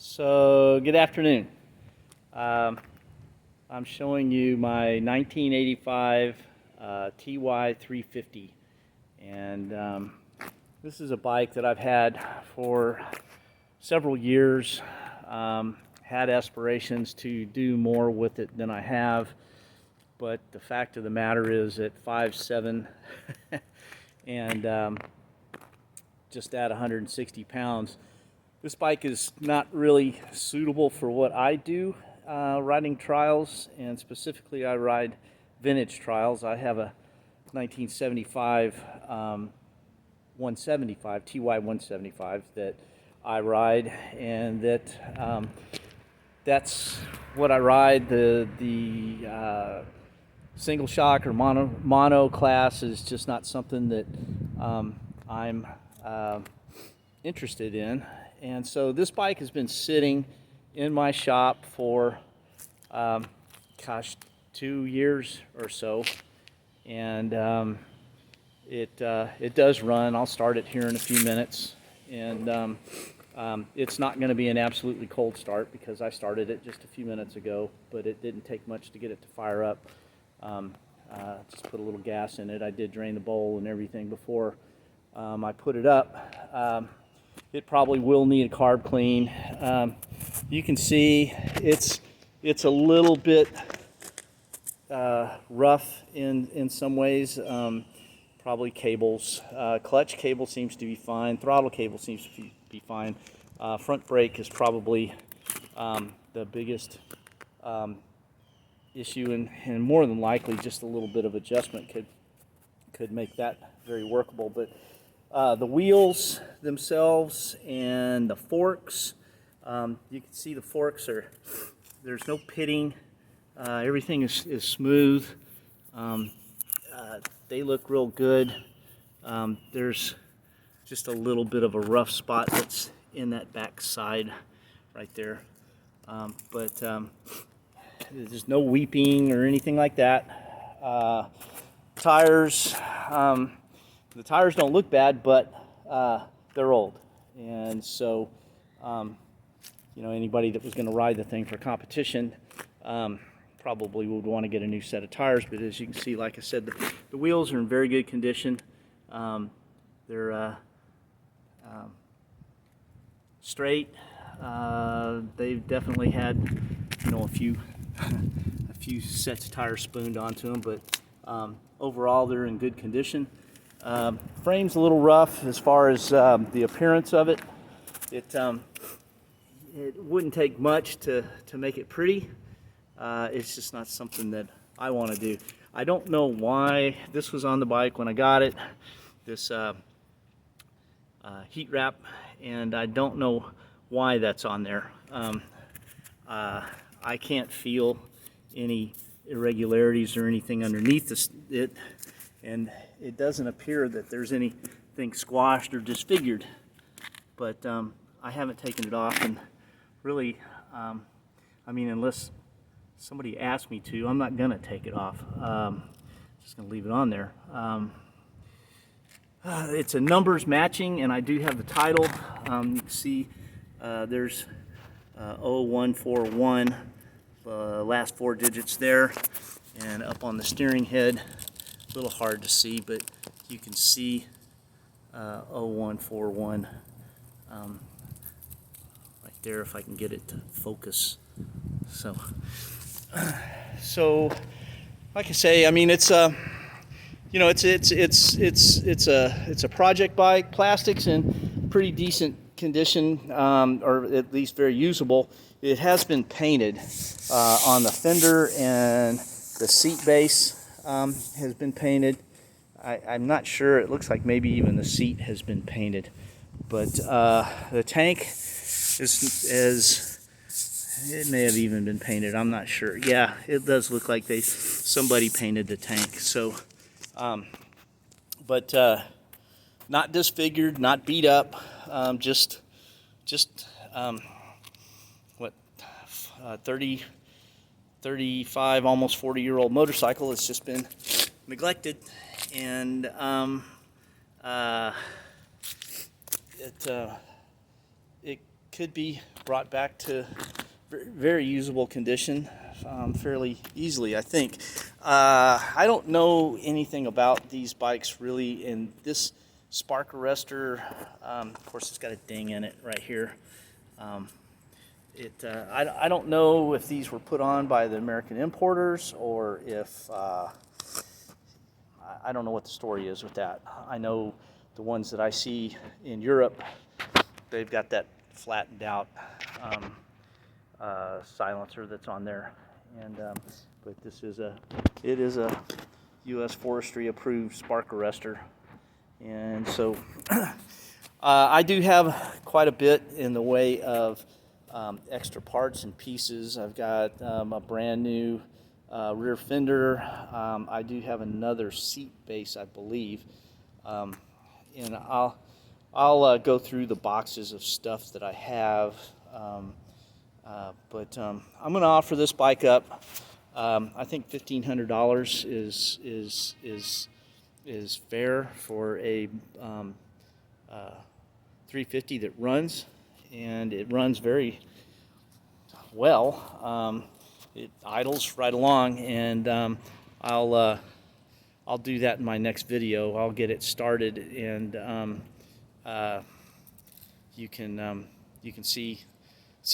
So, good afternoon. Um, I'm showing you my 1985 TY350, and this is a bike that I've had for several years. Had aspirations to do more with it than I have, but the fact of the matter is at 5'7" and just at 160 pounds, this bike is not really suitable for what I do, riding trials, and specifically I ride vintage trials. I have a 1975 175, TY 175 that I ride, and that's what I ride. The single shock or mono class is just not something that I'm interested in. And so this bike has been sitting in my shop for, 2 years or so. And it does run. I'll start it here in a few minutes. And it's not going to be an absolutely cold start because I started it just a few minutes ago, but it didn't take much to get it to fire up. Just put a little gas in it. I did drain the bowl and everything before I put it up. It probably will need a carb clean. You can see it's a little bit rough in some ways. Probably cables. Clutch cable seems to be fine. Throttle cable seems to be fine. Front brake is probably the biggest issue, and more than likely just a little bit of adjustment could make that very workable. But the wheels themselves and the forks, you can see the forks there's no pitting. Everything is smooth. They look real good. There's just a little bit of a rough spot that's in that back side right there. But there's no weeping or anything like that. Tires. The tires don't look bad, but they're old, and so anybody that was going to ride the thing for competition probably would want to get a new set of tires. But as you can see, like I said, the wheels are in very good condition. They're straight. They've definitely had a few a few sets of tires spooned onto them, but overall they're in good condition. Frame's a little rough as far as the appearance of it. It wouldn't take much to make it pretty. It's just not something that I want to do. I don't know why this was on the bike when I got it, this heat wrap, and I don't know why that's on there. I can't feel any irregularities or anything underneath it, and it doesn't appear that there's anything squashed or disfigured, but I haven't taken it off, and really, unless somebody asks me to, I'm not gonna take it off. Just gonna leave it on there. It's a numbers matching, and I do have the title. You can see there's 0141, the last 4 digits there, and up on the steering head. A little hard to see, but you can see 0141 right there if I can get it to focus. So like I say, it's it's a project bike. Plastic's in pretty decent condition, or at least very usable. It has been painted on the fender, and the seat base has been painted. I'm not sure. It looks like maybe even the seat has been painted, but the tank it may have even been painted. I'm not sure. Yeah, it does look like somebody painted the tank. So, but not disfigured, not beat up. Just 30, 35, almost 40-year-old motorcycle. It's just been neglected, and it could be brought back to very usable condition fairly easily, I think. I don't know anything about these bikes really, and this spark arrestor, of course it's got a ding in it right here. I don't know if these were put on by the American importers or if I don't know what the story is with that. I know the ones that I see in Europe, they've got that flattened out silencer that's on there, and but it is a U.S. Forestry approved spark arrestor, and so I do have quite a bit in the way of extra parts and pieces. I've got a brand new rear fender. I do have another seat base, I believe, and I'll go through the boxes of stuff that I have. But I'm going to offer this bike up. I think $1,500 is fair for a 350 that runs, and it runs very well. It idles right along, and I'll do that in my next video. I'll get it started, and you can see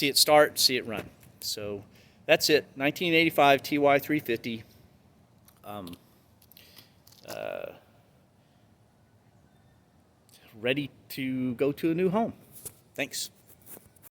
it start, see it run. So that's it. 1985 TY350. Ready to go to a new home. Thanks.